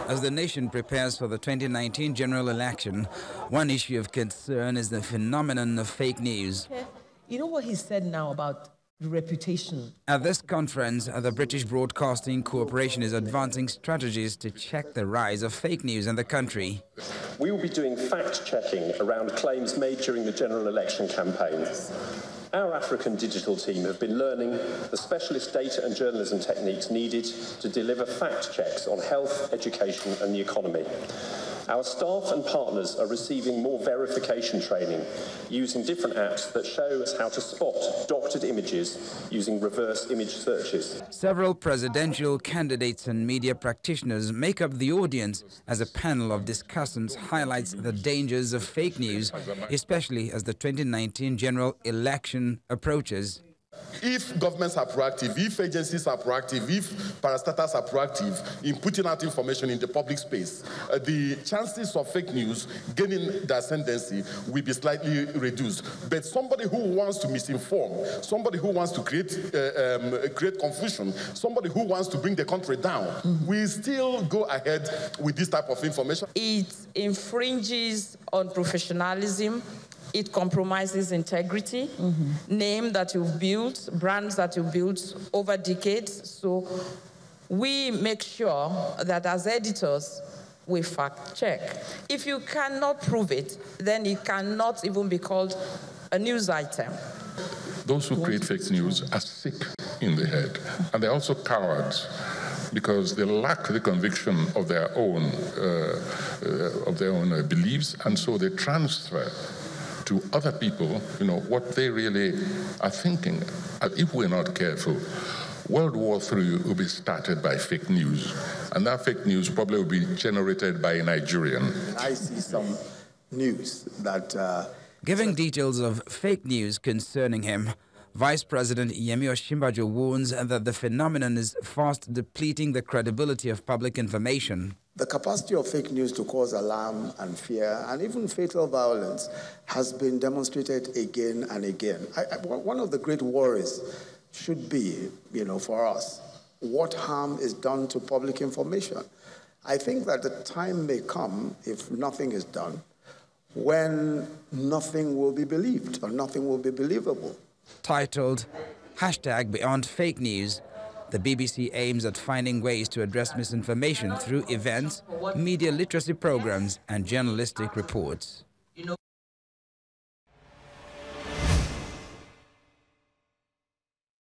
As the nation prepares for the 2019 general election, one issue of concern is the phenomenon of fake news. You know what he said now about the reputation? At this conference, the British Broadcasting Corporation is advancing strategies to check the rise of fake news in the country. We will be doing fact-checking around claims made during the general election campaign. Our African digital team have been learning the specialist data and journalism techniques needed to deliver fact checks on health, education and the economy. Our staff and partners are receiving more verification training using different apps that show us how to spot doctored images using reverse image searches. Several presidential candidates and media practitioners make up the audience as a panel of discussants highlights the dangers of fake news, especially as the 2019 general election approaches. If governments are proactive, if agencies are proactive, if parastatals are proactive in putting out information in the public space, the chances of fake news gaining the ascendancy will be slightly reduced. But somebody who wants to misinform, somebody who wants to create confusion, somebody who wants to bring the country down, will still go ahead with this type of information. It infringes on professionalism. It compromises integrity, name that you've built, brands that you've built over decades. So we make sure that as editors, we fact check. If you cannot prove it, then it cannot even be called a news item. Those who create fake news are sick in the head, and they're also cowards, because they lack the conviction of their own beliefs, and so they transfer to other people, what they really are thinking. And if we're not careful, World War III will be started by fake news, and that fake news probably will be generated by a Nigerian. I see some news that... Giving details of fake news concerning him, Vice President Osinbajo warns that the phenomenon is fast depleting the credibility of public information. The capacity of fake news to cause alarm and fear and even fatal violence has been demonstrated again and again. One of the great worries should be, for us, what harm is done to public information. I think that the time may come, if nothing is done, when nothing will be believed or nothing will be believable. Titled #BeyondFakeNews, the BBC aims at finding ways to address misinformation through events, media literacy programs, and journalistic reports.